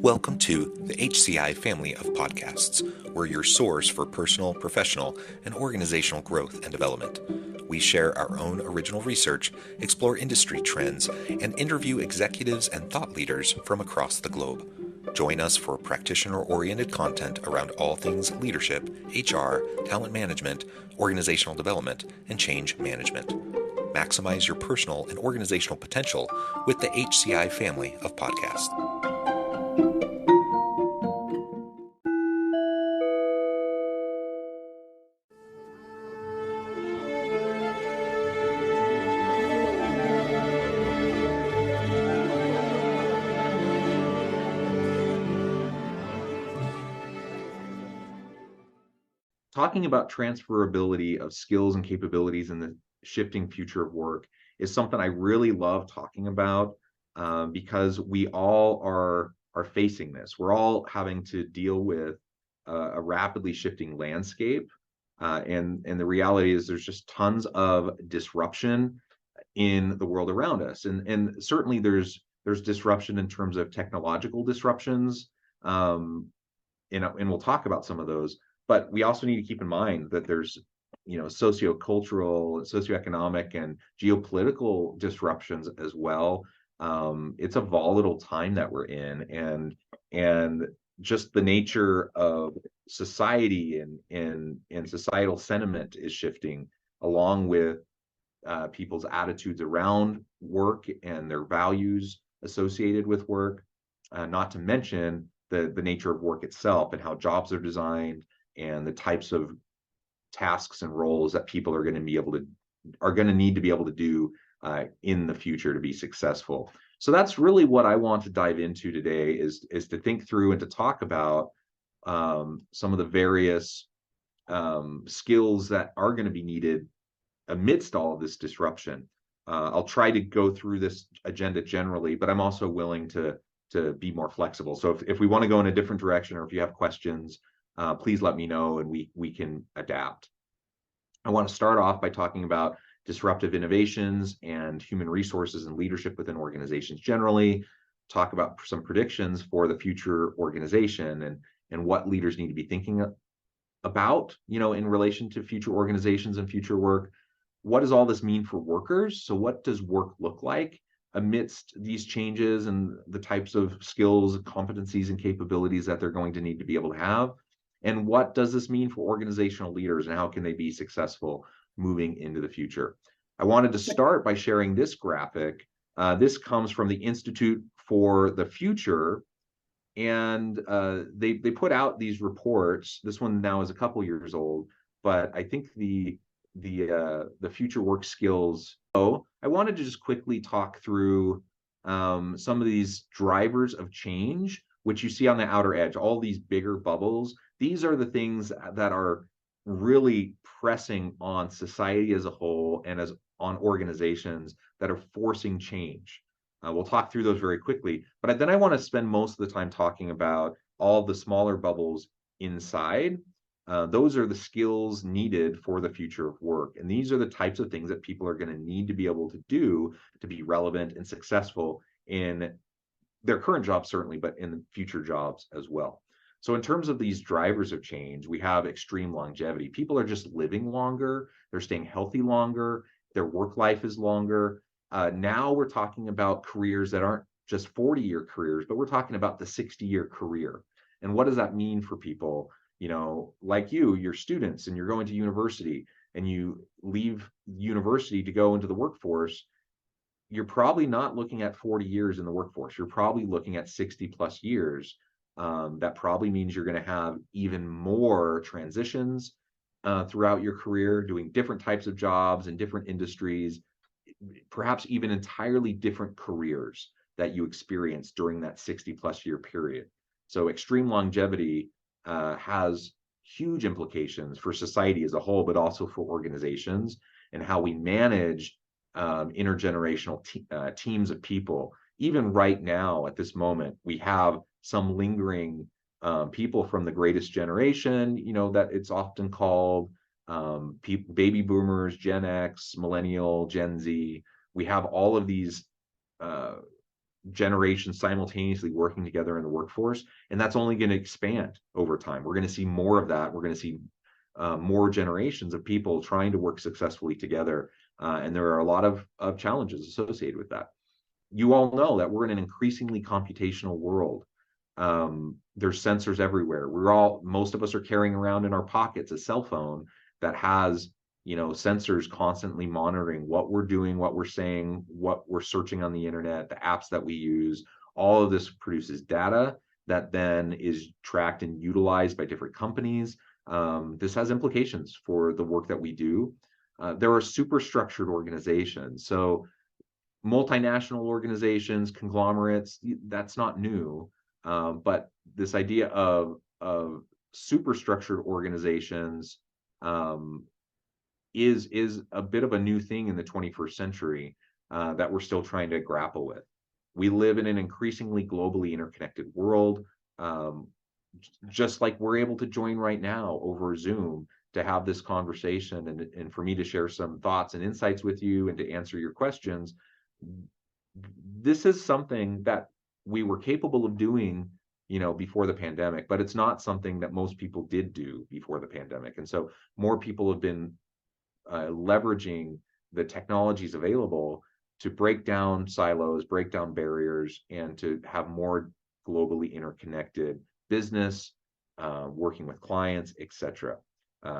Welcome to the HCI family of podcasts. We're your source for personal, professional, and organizational growth and development. We share our own original research, explore industry trends, and interview executives and thought leaders from across the globe. Join us for practitioner-oriented content around all things leadership, HR, talent management, organizational development, and change management. Maximize your personal and organizational potential with the HCI family of podcasts. Talking about transferability of skills and capabilities in the shifting future of work is something I really love talking about because we all are facing this. We're all having to deal with a rapidly shifting landscape, and the reality is there's just tons of disruption in the world around us, and certainly there's disruption in terms of technological disruptions, and we'll talk about some of those. But we also need to keep in mind that there's, sociocultural, socioeconomic, and geopolitical disruptions as well. It's a volatile time that we're in, and just the nature of society and societal sentiment is shifting along with people's attitudes around work and their values associated with work. Not to mention the nature of work itself and how jobs are designed, and the types of tasks and roles that people are going to need to be able to do in the future to be successful. So that's really what I want to dive into today is to think through and to talk about some of the various skills that are going to be needed amidst all of this disruption. I'll try to go through this agenda generally, but I'm also willing to be more flexible. So if we want to go in a different direction, or if you have questions, please let me know and we can adapt. I want to start off by talking about disruptive innovations and human resources and leadership within organizations generally, talk about some predictions for the future organization and what leaders need to be thinking about, in relation to future organizations and future work. What does all this mean for workers? So what does work look like amidst these changes and the types of skills, competencies, and capabilities that they're going to need to be able to have? And what does this mean for organizational leaders, and how can they be successful moving into the future? I wanted to start by sharing this graphic. This comes from the Institute for the Future, and they put out these reports. This one now is a couple years old, but I think the future work skills. So I wanted to just quickly talk through some of these drivers of change, which you see on the outer edge, all these bigger bubbles. These are the things that are really pressing on society as a whole and as on organizations that are forcing change. We'll talk through those very quickly, but then I want to spend most of the time talking about all the smaller bubbles inside. Those are the skills needed for the future of work. And these are the types of things that people are going to need to be able to do to be relevant and successful in their current jobs, certainly, but in the future jobs as well. So in terms of these drivers of change, we have extreme longevity. People are just living longer. They're staying healthy longer. Their work life is longer. Now we're talking about careers that aren't just 40-year careers, but we're talking about the 60-year career. And what does that mean for people? Like you're students and you're going to university and you leave university to go into the workforce. You're probably not looking at 40 years in the workforce. You're probably looking at 60 plus years. That probably means you're going to have even more transitions throughout your career, doing different types of jobs in different industries, perhaps even entirely different careers that you experience during that 60 plus year period. So extreme longevity has huge implications for society as a whole, but also for organizations and how we manage intergenerational teams of people. Even right now, at this moment, we have some lingering people from the greatest generation, that it's often called, baby boomers, Gen X, millennial, Gen Z. We have all of these generations simultaneously working together in the workforce, and that's only going to expand over time. We're going to see more of that. We're going to see more generations of people trying to work successfully together, and there are a lot of challenges associated with that. You all know that we're in an increasingly computational world. There's sensors everywhere. Most of us are carrying around in our pockets a cell phone that has, sensors constantly monitoring what we're doing, what we're saying, what we're searching on the internet, the apps that we use. All of this produces data that then is tracked and utilized by different companies. This has implications for the work that we do. There are superstructured organizations. So multinational organizations, conglomerates, that's not new. But this idea of superstructured organizations is a bit of a new thing in the 21st century that we're still trying to grapple with. We live in an increasingly globally interconnected world, just like we're able to join right now over Zoom to have this conversation and for me to share some thoughts and insights with you and to answer your questions. This is something that we were capable of doing, before the pandemic, but it's not something that most people did do before the pandemic. And so more people have been leveraging the technologies available to break down silos, break down barriers, and to have more globally interconnected business, working with clients, etc.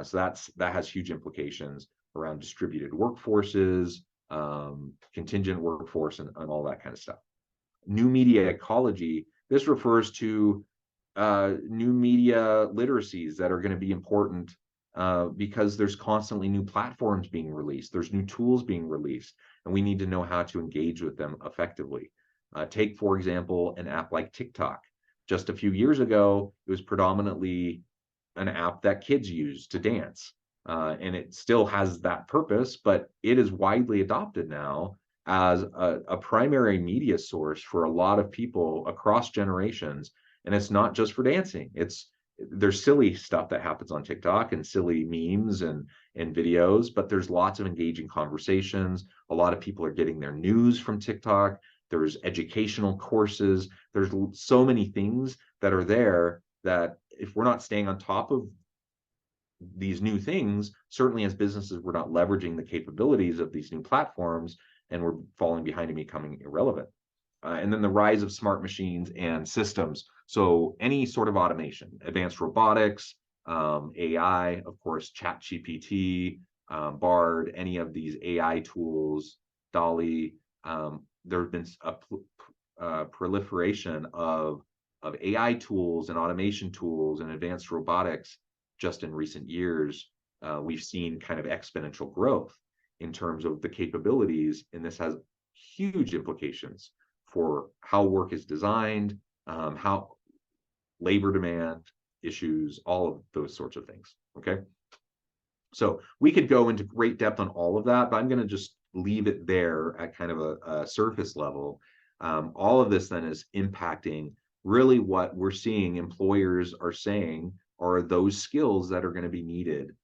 So that has huge implications around distributed workforces, contingent workforce, and all that kind of stuff. New media ecology, this refers to new media literacies that are going to be important because there's constantly new platforms being released, there's new tools being released, and we need to know how to engage with them effectively. Take, for example, an app like TikTok. Just a few years ago, it was predominantly an app that kids use to dance. And it still has that purpose, but it is widely adopted now as a primary media source for a lot of people across generations. And it's not just for dancing. There's silly stuff that happens on TikTok and silly memes and videos, but there's lots of engaging conversations. A lot of people are getting their news from TikTok. There's educational courses. There's so many things that are there that if we're not staying on top of these new things, certainly as businesses, we're not leveraging the capabilities of these new platforms, and we're falling behind and becoming irrelevant. And then the rise of smart machines and systems. So any sort of automation, advanced robotics, AI, of course, ChatGPT, Bard, any of these AI tools, DALL-E. There have been a proliferation of AI tools and automation tools and advanced robotics just in recent years. We've seen kind of exponential growth in terms of the capabilities, and this has huge implications for how work is designed, how labor demand issues, all of those sorts of things. Okay. So we could go into great depth on all of that, but I'm going to just leave it there at kind of a surface level. All of this then is impacting really what we're seeing employers are saying are those skills that are going to be needed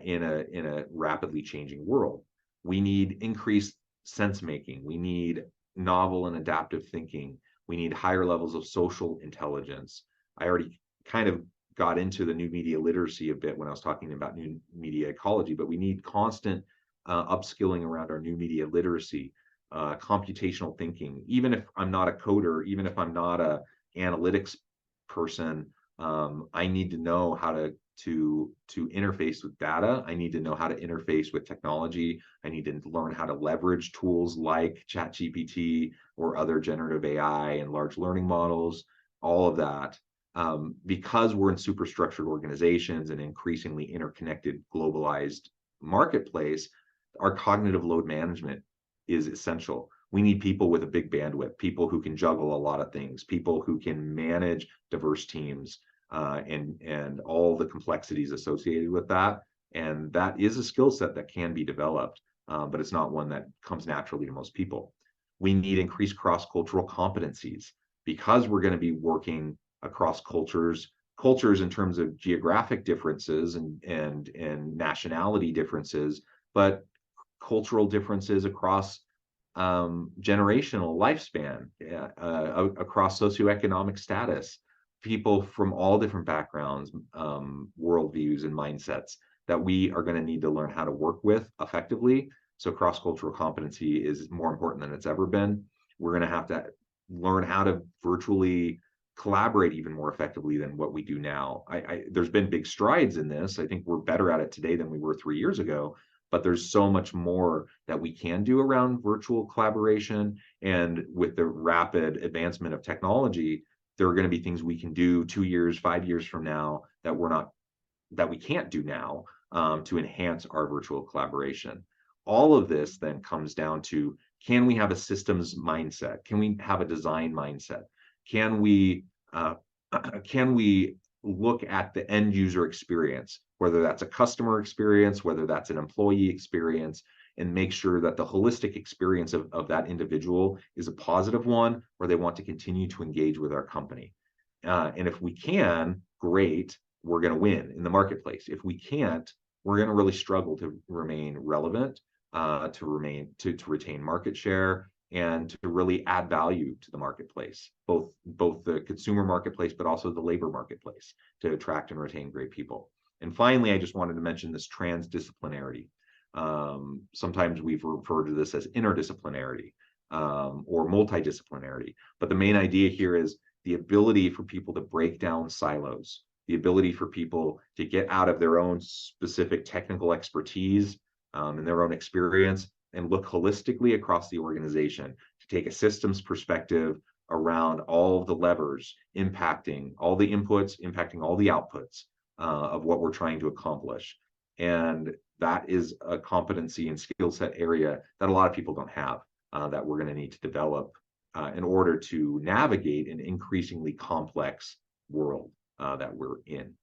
in a rapidly changing world. We need increased sense making. We need novel and adaptive thinking. We need higher levels of social intelligence. I already kind of got into the new media literacy a bit when I was talking about new media ecology, but we need constant upskilling around our new media literacy, computational thinking. Even if I'm not a coder, even if I'm not a analytics person, I need to know how to interface with data. I need to know how to interface with technology. I need to learn how to leverage tools like ChatGPT or other generative AI and large learning models, all of that. Because we're in superstructured organizations and increasingly interconnected, globalized marketplace, our cognitive load management is essential. We need people with a big bandwidth, people who can juggle a lot of things, people who can manage diverse teams, and all the complexities associated with that. And that is a skill set that can be developed, but it's not one that comes naturally to most people. We need increased cross-cultural competencies because we're going to be working across cultures in terms of geographic differences and nationality differences, but cultural differences across generational lifespan, across socioeconomic status, people from all different backgrounds, worldviews, and mindsets that we are going to need to learn how to work with effectively. So cross-cultural competency is more important than it's ever been. We're going to have to learn how to virtually collaborate even more effectively than what we do now. There's been big strides in this. I think we're better at it today than we were 3 years ago, but there's so much more that we can do around virtual collaboration. And with the rapid advancement of technology, there are going to be things we can do 2 years, 5 years from now that we can't do now, to enhance our virtual collaboration. All of this then comes down to, can we have a systems mindset? Can we have a design mindset? Can we look at the end user experience, whether that's a customer experience, whether that's an employee experience, and make sure that the holistic experience of that individual is a positive one, or they want to continue to engage with our company. And if we can, great, we're going to win in the marketplace. If we can't, we're going to really struggle to remain relevant, to retain market share, and to really add value to the marketplace, both the consumer marketplace, but also the labor marketplace, to attract and retain great people. And finally, I just wanted to mention this transdisciplinarity. Sometimes we've referred to this as interdisciplinarity, or multidisciplinarity. But the main idea here is the ability for people to break down silos, the ability for people to get out of their own specific technical expertise, and their own experience, and look holistically across the organization to take a systems perspective around all of the levers impacting all the inputs, impacting all the outputs, of what we're trying to accomplish. And that is a competency and skill set area that a lot of people don't have, that we're going to need to develop, in order to navigate an increasingly complex world that we're in.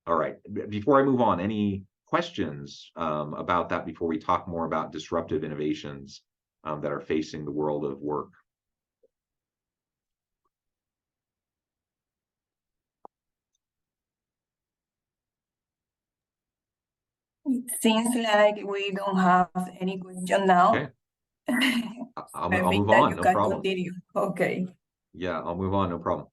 All right, before I move on, any questions about that before we talk more about disruptive innovations that are facing the world of work? It seems like we don't have any question now. Okay. I'll I think move that on, you no can problem. continue. Okay. Yeah, I'll move on, no problem.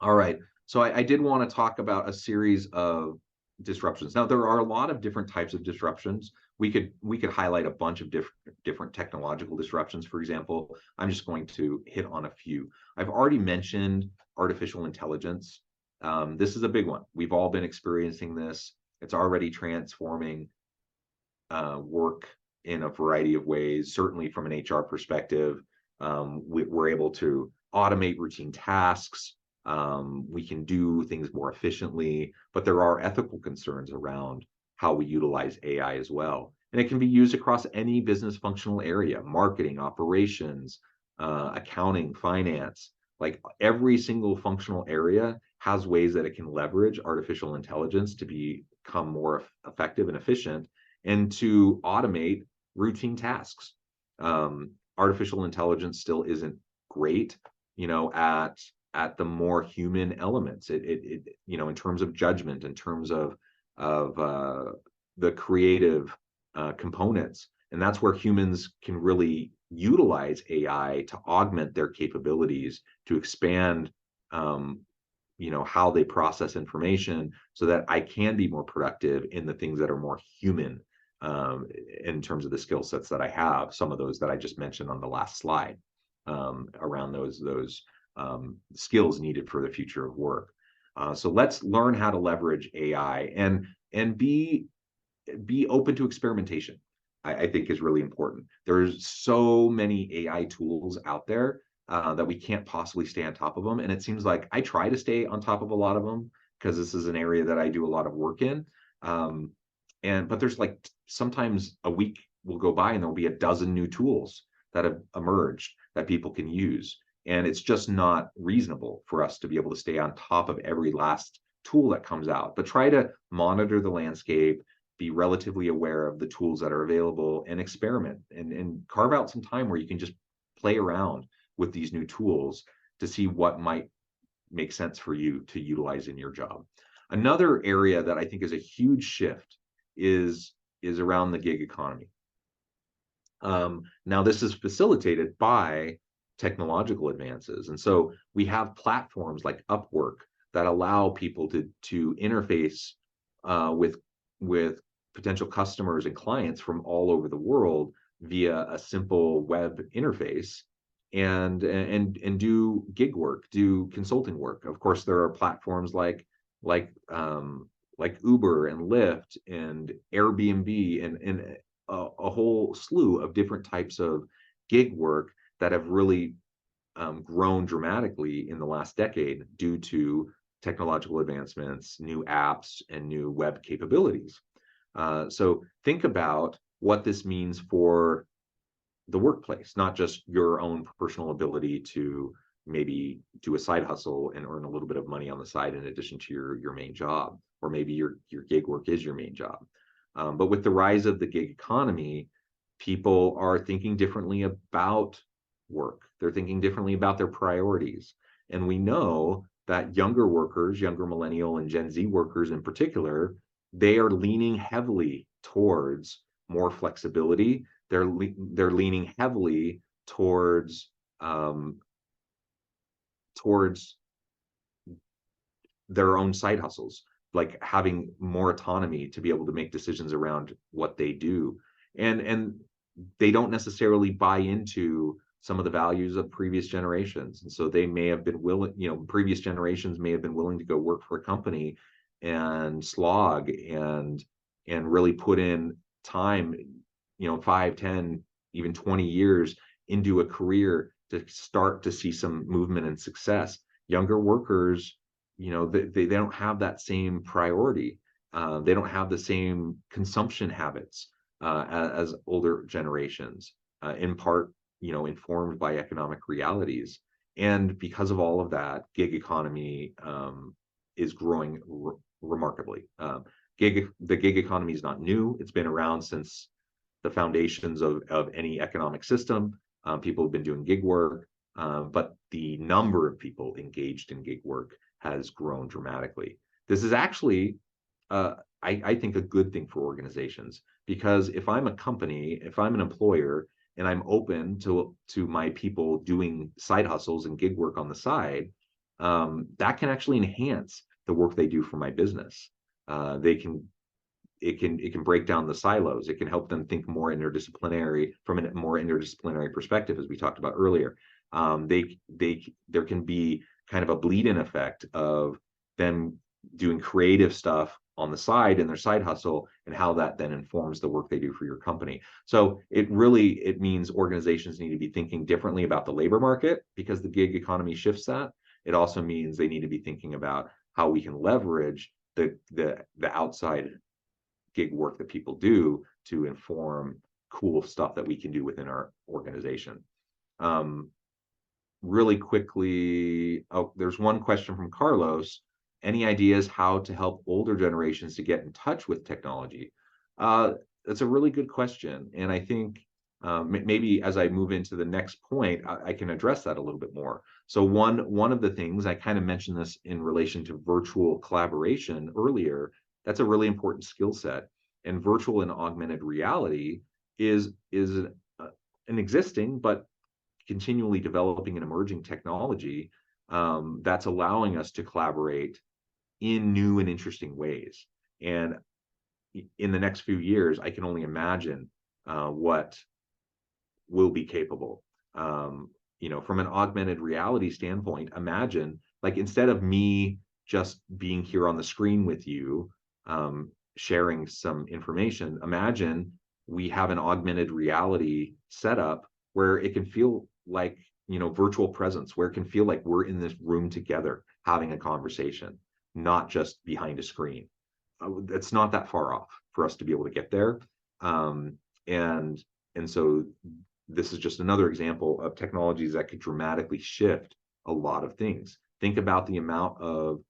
All right, so I did want to talk about a series of disruptions. Now, there are a lot of different types of disruptions. We could highlight a bunch of different technological disruptions, for example. I'm just going to hit on a few. I've already mentioned artificial intelligence. This is a big one. We've all been experiencing this. It's already transforming work in a variety of ways. Certainly from an HR perspective, we're able to automate routine tasks. We can do things more efficiently, but there are ethical concerns around how we utilize AI as well. And it can be used across any business functional area: marketing, operations, accounting, finance. Like every single functional area has ways that it can leverage artificial intelligence to become more effective and efficient, and to automate routine tasks. Artificial intelligence still isn't great, at the more human elements. It in terms of judgment, in terms of the creative components, and that's where humans can really utilize AI to augment their capabilities, to expand how they process information, so that I can be more productive in the things that are more human, in terms of the skill sets that I have, some of those that I just mentioned on the last slide, around those skills needed for the future of work. So let's learn how to leverage AI, and be open to experimentation. I think is really important. There's so many AI tools out there that we can't possibly stay on top of them. And it seems like I try to stay on top of a lot of them, because this is an area that I do a lot of work in. But there's like sometimes a week will go by and there'll be a dozen new tools that have emerged that people can use. And it's just not reasonable for us to be able to stay on top of every last tool that comes out. But try to monitor the landscape, be relatively aware of the tools that are available, and experiment, and carve out some time where you can just play around with these new tools to see what might make sense for you to utilize in your job. Another area that I think is a huge shift is around the gig economy. Now, this is facilitated by technological advances. And so we have platforms like Upwork that allow people to interface with potential customers and clients from all over the world via a simple web interface and do gig work, do consulting work. Of course, there are platforms like Uber and Lyft and Airbnb and a whole slew of different types of gig work that have really grown dramatically in the last decade due to technological advancements, new apps, and new web capabilities. So think about what this means for the workplace, not just your own personal ability to maybe do a side hustle and earn a little bit of money on the side in addition to your main job, or maybe your gig work is your main job. But with the rise of the gig economy, people are thinking differently about work. They're thinking differently about their priorities. And we know that younger workers, younger millennial and Gen Z workers in particular, they are leaning heavily towards more flexibility. They're leaning heavily towards their own side hustles, like having more autonomy to be able to make decisions around what they do. And they don't necessarily buy into some of the values of previous generations. And so they may have been willing, previous generations may have been willing to go work for a company and slog and really put in time, 5, 10, even 20 years into a career to start to see some movement and success. Younger workers, they don't have that same priority. They don't have the same consumption habits as older generations, in part, informed by economic realities. And because of all of that, gig economy is growing remarkably. The gig economy is not new. It's been around since the foundations of any economic system. People have been doing gig work, but the number of people engaged in gig work has grown dramatically. This is actually, I think, a good thing for organizations, because if I'm a company, if I'm an employer, and I'm open to my people doing side hustles and gig work on the side, that can actually enhance the work they do for my business. It can break down the silos. It can help them think more interdisciplinary, from a more interdisciplinary perspective, as we talked about earlier. There can be kind of a bleed-in effect of them doing creative stuff on the side in their side hustle, and how that then informs the work they do for your company. So it means organizations need to be thinking differently about the labor market, because the gig economy shifts that. It also means they need to be thinking about how we can leverage the outside gig work that people do to inform cool stuff that we can do within our organization. Really quickly, there's one question from Carlos. Any ideas how to help older generations to get in touch with technology? That's a really good question. And I think maybe as I move into the next point, I can address that a little bit more. So one of the things, I kind of mentioned this in relation to virtual collaboration earlier, that's a really important skill set. And virtual and augmented reality is an existing but continually developing and emerging technology that's allowing us to collaborate in new and interesting ways. And in the next few years, I can only imagine what will be capable. From an augmented reality standpoint, imagine, like, instead of me just being here on the screen with you, sharing some information, imagine we have an augmented reality setup where it can feel like, virtual presence, where it can feel like we're in this room together having a conversation, not just behind a screen. It's not that far off for us to be able to get there. And so this is just another example of technologies that could dramatically shift a lot of things. Think about the amount of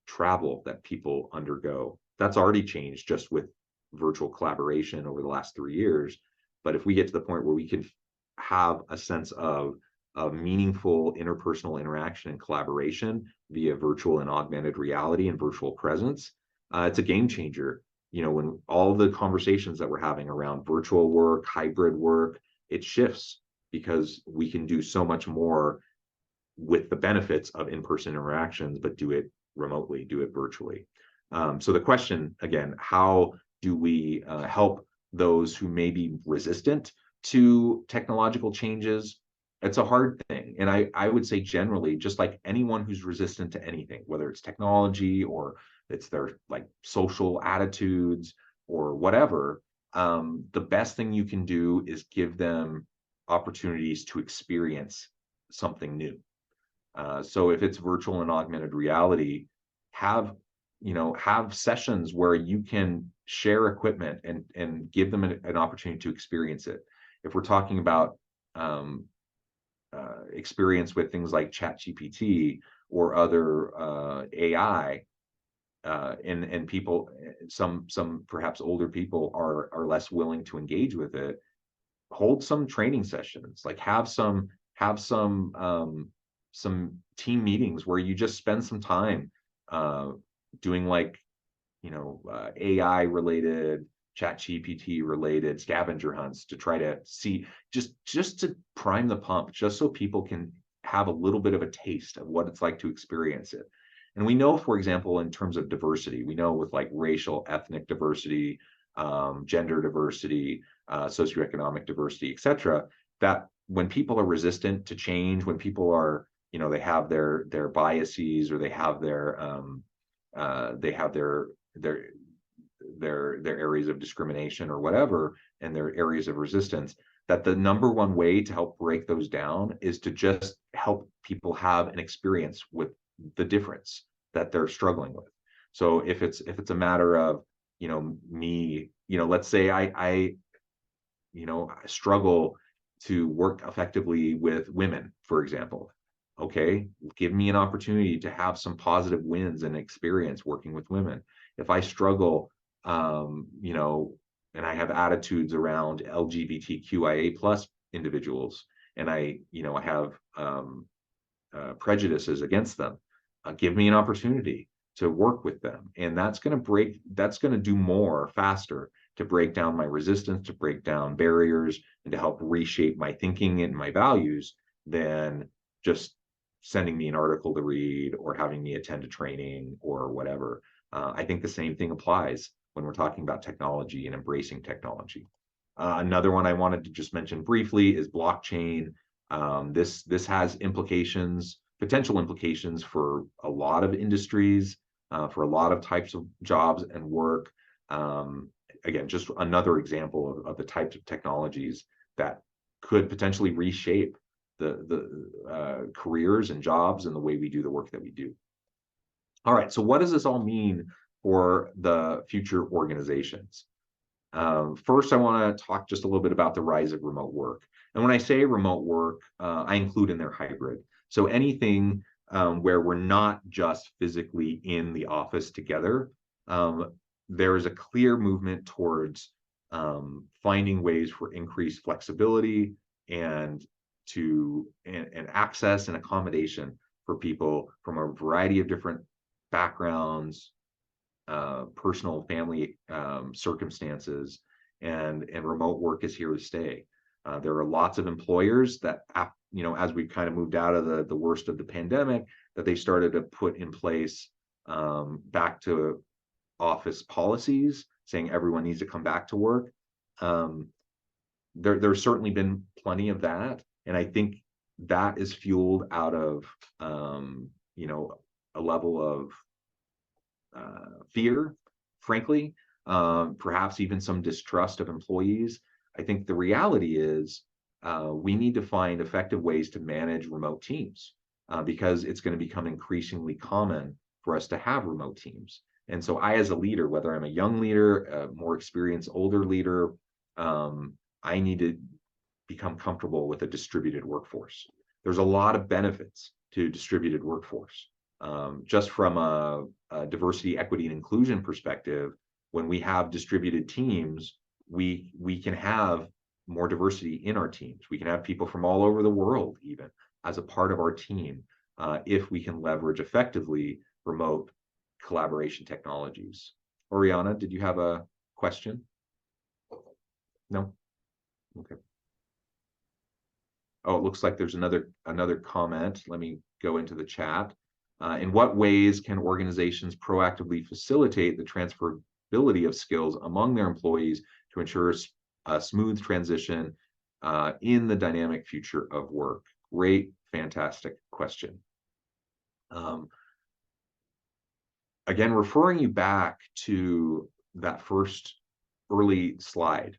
travel that people undergo. That's already changed just with virtual collaboration over the last 3 years. But if we get to the point where we can have a sense of meaningful interpersonal interaction and collaboration via virtual and augmented reality and virtual presence, it's a game changer when all the conversations that we're having around virtual work, hybrid work, it shifts because we can do so much more with the benefits of in-person interactions, but do it remotely, do it virtually. So the question, again, how do we help those who may be resistant to technological changes? It's a hard thing. And I would say generally, just like anyone who's resistant to anything, whether it's technology or it's their like social attitudes or whatever, the best thing you can do is give them opportunities to experience something new. So if it's virtual and augmented reality, have sessions where you can share equipment and give them an opportunity to experience it. If we're talking about experience with things like ChatGPT or other AI, and people, some perhaps older people are less willing to engage with it, hold some training sessions, like have some team meetings where you just spend some time doing like AI related, ChatGPT related scavenger hunts to try to see, just to prime the pump, just so people can have a little bit of a taste of what it's like to experience it. And we know, for example, in terms of diversity, we know with like racial, ethnic diversity, gender diversity, socioeconomic diversity, et cetera, that when people are resistant to change, when people are, they have their biases, or they have their areas of discrimination or whatever, and their areas of resistance, that the number one way to help break those down is to just help people have an experience with the difference that they're struggling with. So if it's a matter of, me, let's say I struggle to work effectively with women, for example. Okay, give me an opportunity to have some positive wins and experience working with women. If I struggle, and I have attitudes around LGBTQIA plus individuals, and I have prejudices against them, give me an opportunity to work with them. And that's going to do more faster to break down my resistance, to break down barriers, and to help reshape my thinking and my values than just sending me an article to read or having me attend a training or whatever. I think the same thing applies when we're talking about technology and embracing technology. Another one I wanted to just mention briefly is blockchain. This has potential implications for a lot of industries, for a lot of types of jobs and work. Again, just another example of the types of technologies that could potentially reshape the careers and jobs and the way we do the work that we do. All right, so what does this all mean for the future organizations? First, I want to talk just a little bit about the rise of remote work. And when I say remote work, I include in there hybrid. So anything where we're not just physically in the office together, there is a clear movement towards finding ways for increased flexibility and access and accommodation for people from a variety of different backgrounds, personal family circumstances, and remote work is here to stay. There are lots of employers that, as we kind of moved out of the worst of the pandemic, that they started to put in place back to office policies saying everyone needs to come back to work. There's certainly been plenty of that. And I think that is fueled out of, a level of fear, frankly, perhaps even some distrust of employees. I think the reality is we need to find effective ways to manage remote teams because it's going to become increasingly common for us to have remote teams. And so I, as a leader, whether I'm a young leader, a more experienced older leader, I need to become comfortable with a distributed workforce. There's a lot of benefits to distributed workforce. Just from a diversity, equity, and inclusion perspective, when we have distributed teams, we can have more diversity in our teams. We can have people from all over the world, even as a part of our team, if we can leverage effectively remote collaboration technologies. Oriana, did you have a question? No? Okay. Oh, it looks like there's another comment. Let me go into the chat. In what ways can organizations proactively facilitate the transferability of skills among their employees to ensure a smooth transition in the dynamic future of work? Great, fantastic question. Again, referring you back to that first early slide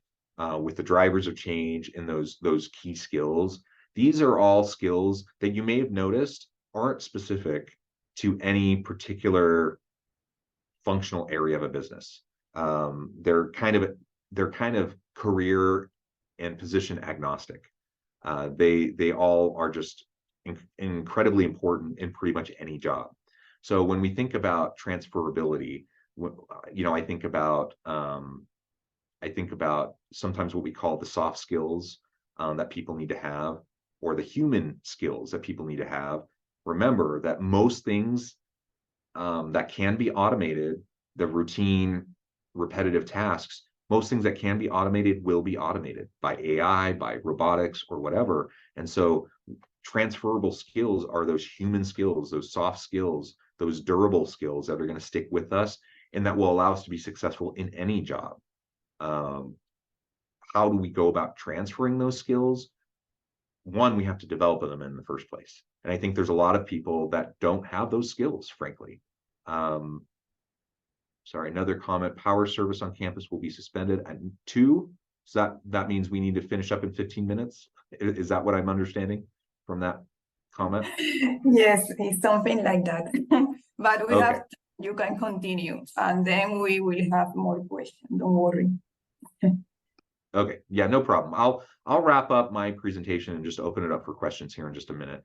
with the drivers of change and those key skills. These are all skills that you may have noticed aren't specific to any particular functional area of a business. They're kind of career and position agnostic. They all are just incredibly important in pretty much any job. So when we think about transferability, I think about sometimes what we call the soft skills that people need to have, or the human skills that people need to have. Remember that most things that can be automated, the routine, repetitive tasks, most things that can be automated will be automated by AI, by robotics, or whatever. And so transferable skills are those human skills, those soft skills, those durable skills that are going to stick with us and that will allow us to be successful in any job. How do we go about transferring those skills? One, we have to develop them in the first place. And I think there's a lot of people that don't have those skills, frankly. Sorry, another comment, power service on campus will be suspended at 2. So that means we need to finish up in 15 minutes. Is that what I'm understanding from that comment? Yes, it's something like that. But we Okay. have to, you can continue, and then we will have more questions. Don't worry. Okay, yeah, no problem. I'll wrap up my presentation and just open it up for questions here in just a minute.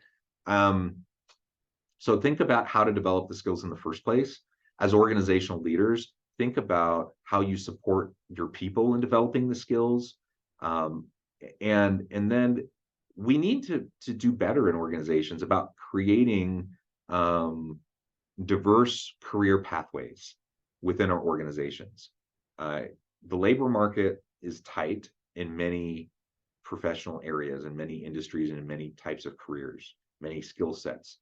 So think about how to develop the skills in the first place. As organizational leaders, think about how you support your people in developing the skills. And then we need to do better in organizations about creating diverse career pathways within our organizations. The labor market is tight in many professional areas, in many industries, and in many types of careers. Many skill sets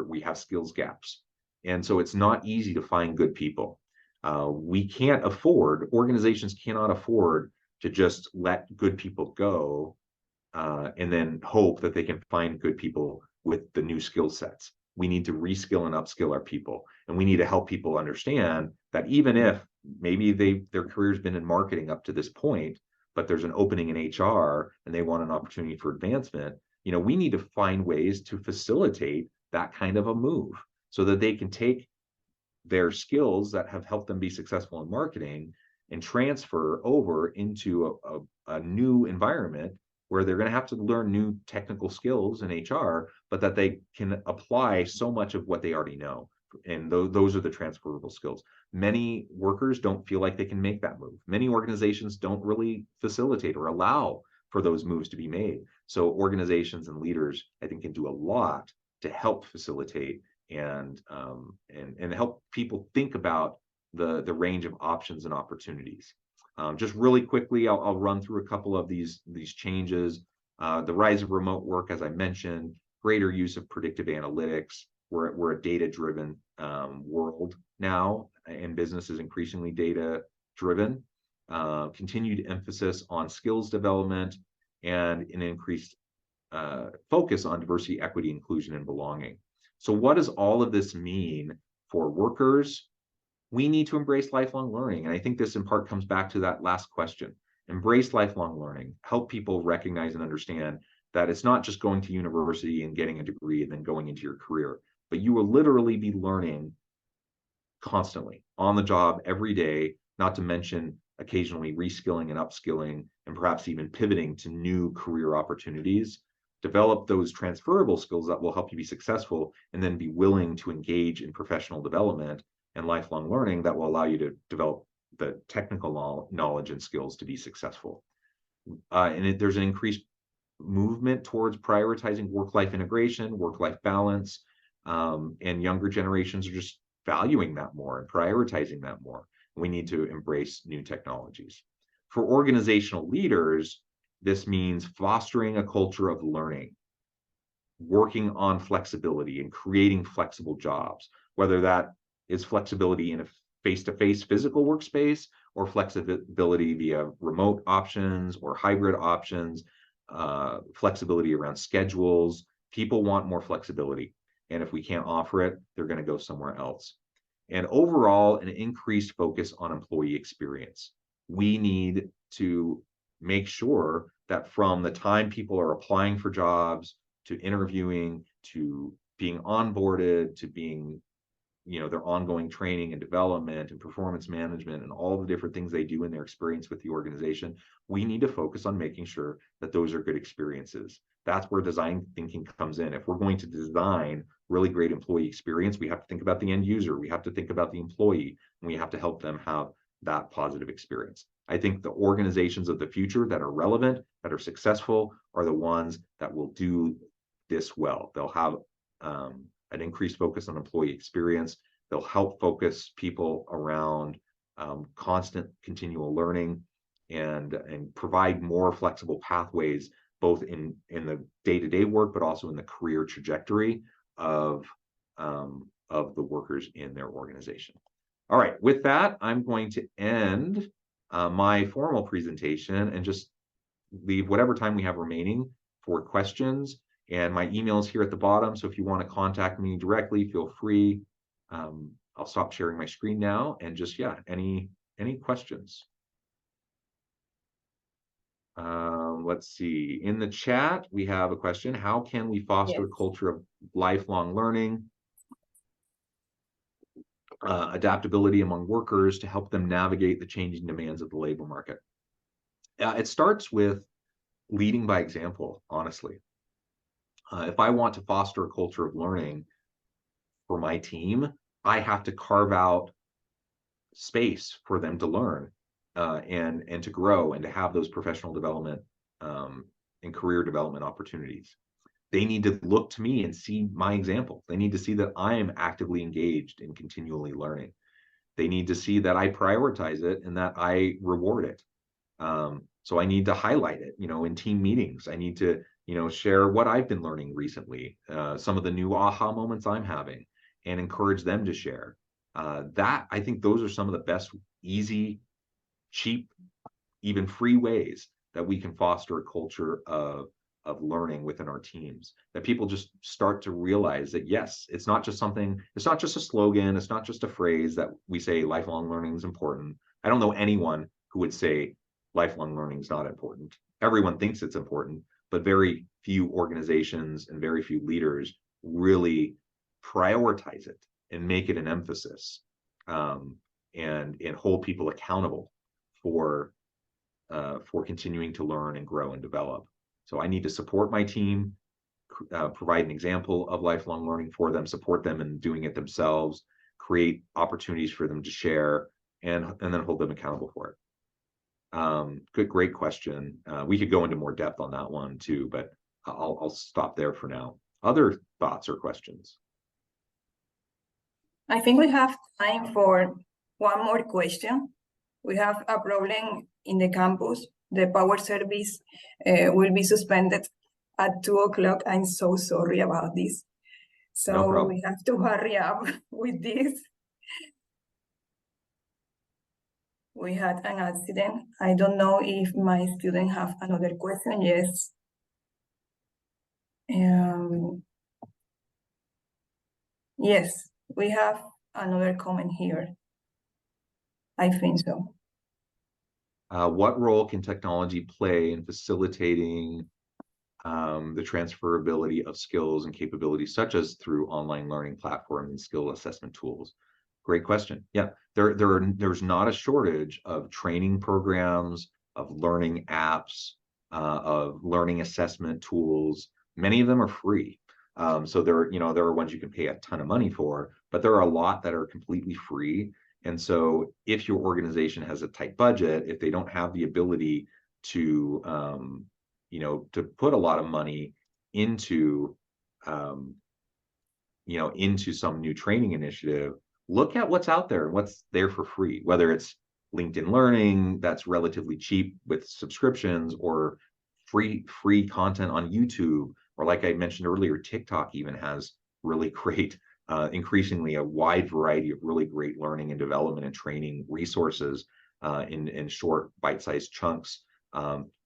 we have skills gaps, and so it's not easy to find good people. Organizations cannot afford to just let good people go and then hope that they can find good people with the new skill sets. We need to reskill and upskill our people, and we need to help people understand that even if maybe their career's been in marketing up to this point, but there's an opening in HR and they want an opportunity for advancement, we need to find ways to facilitate that kind of a move so that they can take their skills that have helped them be successful in marketing and transfer over into a new environment where they're going to have to learn new technical skills in HR, but that they can apply so much of what they already know. And those are the transferable skills. Many workers don't feel like they can make that move. Many organizations don't really facilitate or allow for those moves to be made. So organizations and leaders, I think, can do a lot to help facilitate and help people think about the range of options and opportunities. Just really quickly, I'll run through a couple of these changes. The rise of remote work, as I mentioned, greater use of predictive analytics. We're a data-driven world now, and business is increasingly data-driven. Continued emphasis on skills development and an increased focus on diversity, equity, inclusion, and belonging. So what does all of this mean for workers? We need to embrace lifelong learning. And I think this in part comes back to that last question. Embrace lifelong learning. Help people recognize and understand that it's not just going to university and getting a degree and then going into your career, but you will literally be learning constantly on the job every day, not to mention occasionally reskilling and upskilling and perhaps even pivoting to new career opportunities. Develop those transferable skills that will help you be successful, and then be willing to engage in professional development and lifelong learning that will allow you to develop the technical knowledge and skills to be successful. There's an increased movement towards prioritizing work-life integration, work-life balance, and younger generations are just valuing that more and prioritizing that more. We need to embrace new technologies. For organizational leaders, this means fostering a culture of learning, working on flexibility and creating flexible jobs, whether that is flexibility in a face-to-face physical workspace or flexibility via remote options or hybrid options, flexibility around schedules. People want more flexibility. And if we can't offer it, they're going to go somewhere else. And overall, an increased focus on employee experience. We need to make sure that from the time people are applying for jobs, to interviewing, to being onboarded, to being, their ongoing training and development and performance management and all the different things they do in their experience with the organization, we need to focus on making sure that those are good experiences. That's where design thinking comes in. If we're going to design really great employee experience, we have to think about the end user, we have to think about the employee, and we have to help them have that positive experience. I think the organizations of the future that are relevant, that are successful, are the ones that will do this well. They'll have an increased focus on employee experience. They'll help focus people around constant continual learning and provide more flexible pathways, both in the day-to-day work, but also in the career trajectory of the workers in their organization. All right, with that, I'm going to end my formal presentation and just leave whatever time we have remaining for questions. And my email is here at the bottom, so if you want to contact me directly, feel free. I'll stop sharing my screen now and just, any questions? Let's see. In the chat, we have a question. How can we foster a culture of lifelong learning, adaptability among workers to help them navigate the changing demands of the labor market? It starts with leading by example, honestly. If I want to foster a culture of learning for my team, I have to carve out space for them to learn and to grow and to have those professional development and career development opportunities. They need to look to me and see my example. They need to see that I am actively engaged in continually learning. They need to see that I prioritize it and that I reward it. So I need to highlight it, in team meetings. I need to, share what I've been learning recently, some of the new aha moments I'm having, and encourage them to share. I think those are some of the best, easy, cheap, even free ways that we can foster a culture of learning within our teams, that people just start to realize that, yes, it's not just a slogan, it's not just a phrase that we say lifelong learning is important. I don't know anyone who would say lifelong learning is not important. Everyone thinks it's important, but very few organizations and very few leaders really prioritize it and make it an emphasis, and hold people accountable for continuing to learn and grow and develop. So I need to support my team, provide an example of lifelong learning for them, support them in doing it themselves, create opportunities for them to share, and then hold them accountable for it. Great question. We could go into more depth on that one too, but I'll stop there for now. Other thoughts or questions? I think we have time for one more question. We have a problem in the campus. The power service will be suspended at 2 o'clock. I'm so sorry about this. So No we have to hurry up with this. We had an accident. I don't know if my students have another question. Yes. Yes, we have another comment here. I think so. What role can technology play in facilitating the transferability of skills and capabilities, such as through online learning platforms and skill assessment tools? Great question. Yeah, there's not a shortage of training programs, of learning apps, of learning assessment tools. Many of them are free. So there are ones you can pay a ton of money for, but there are a lot that are completely free. And so if your organization has a tight budget, if they don't have the ability to put a lot of money into into some new training initiative, look at what's out there and what's there for free, whether it's LinkedIn Learning that's relatively cheap with subscriptions, or free content on YouTube, or like I mentioned earlier, TikTok even has really great, increasingly a wide variety of really great learning and development and training resources in short bite-sized chunks.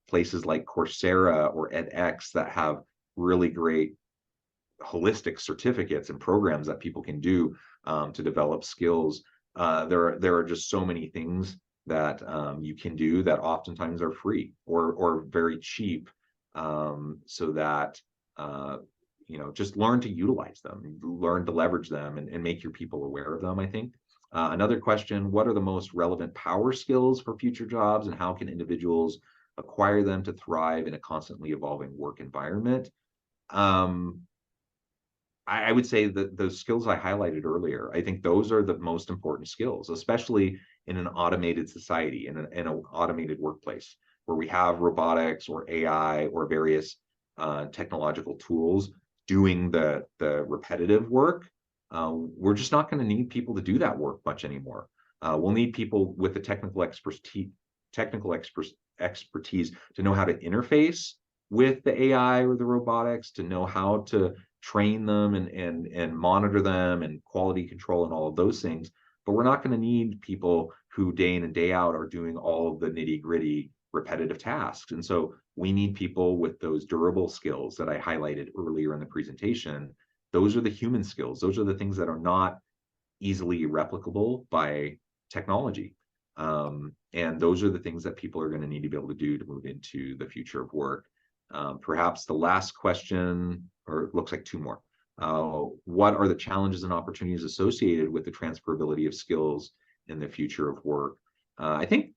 Places like Coursera or edX that have really great holistic certificates and programs that people can do to develop skills. There are just so many things that you can do that oftentimes are free or very cheap, so that just learn to utilize them, learn to leverage them, and make your people aware of them, I think. Another question: what are the most relevant power skills for future jobs, and how can individuals acquire them to thrive in a constantly evolving work environment? I would say that those skills I highlighted earlier, I think those are the most important skills, especially in an automated society, in an automated workplace where we have robotics or AI or various technological tools doing the repetitive work. We're just not going to need people to do that work much anymore. We'll need people with the technical expertise to know how to interface with the AI or the robotics, to know how to train them and monitor them, and quality control and all of those things. But we're not going to need people who day in and day out are doing all of the nitty-gritty repetitive tasks. And so we need people with those durable skills that I highlighted earlier in the presentation. Those are the human skills. Those are the things that are not easily replicable by technology. And those are the things that people are going to need to be able to do to move into the future of work. Perhaps the last question, or it looks like two more. What are the challenges and opportunities associated with the transferability of skills in the future of work? I think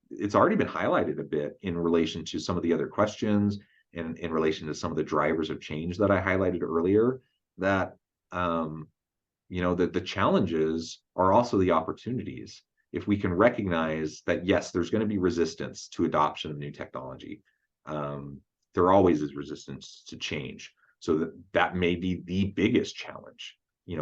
it's already been highlighted a bit in relation to some of the other questions, and in relation to some of the drivers of change that I highlighted earlier, that the challenges are also the opportunities. If we can recognize that, yes, there's going to be resistance to adoption of new technology. There always is resistance to change. So that may be the biggest challenge,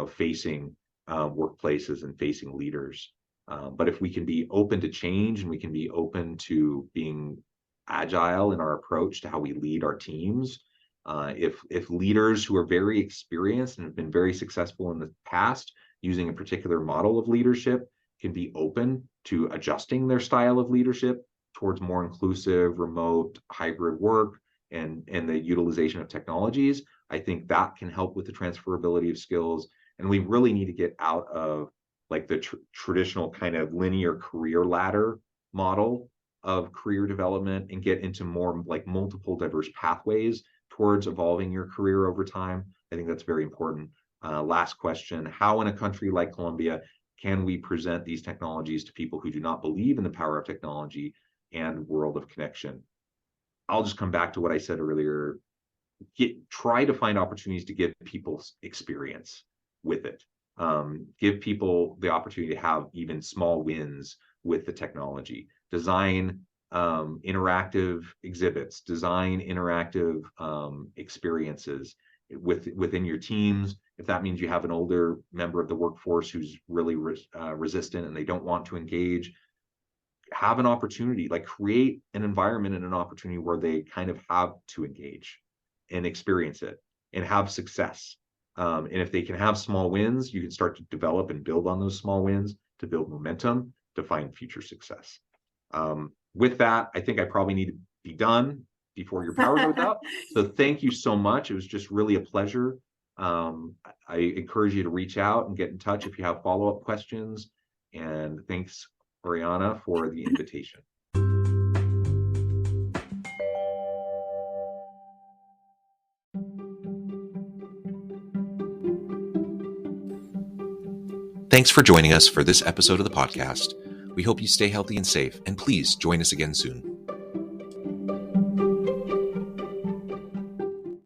facing workplaces and facing leaders. But if we can be open to change, and we can be open to being agile in our approach to how we lead our teams, if leaders who are very experienced and have been very successful in the past using a particular model of leadership can be open to adjusting their style of leadership towards more inclusive, remote, hybrid work, and the utilization of technologies, I think that can help with the transferability of skills. And we really need to get out of like the traditional kind of linear career ladder model of career development, and get into more like multiple diverse pathways towards evolving your career over time. I think that's very important. Last question: how in a country like Colombia can we present these technologies to people who do not believe in the power of technology and world of connection? I'll just come back to what I said earlier. Try to find opportunities to give people experience with it. Give people the opportunity to have even small wins with the technology. Design interactive exhibits, design interactive experiences within your teams. If that means you have an older member of the workforce who's really resistant and they don't want to engage, have an opportunity, like create an environment and an opportunity where they kind of have to engage and experience it and have success. And if they can have small wins, you can start to develop and build on those small wins to build momentum to find future success. With that, I think I probably need to be done before your power goes out. So thank you so much. It was just really a pleasure. I encourage you to reach out and get in touch if you have follow-up questions. And thanks, Oriana, for the invitation. Thanks for joining us for this episode of the podcast. We hope you stay healthy and safe, and please join us again soon.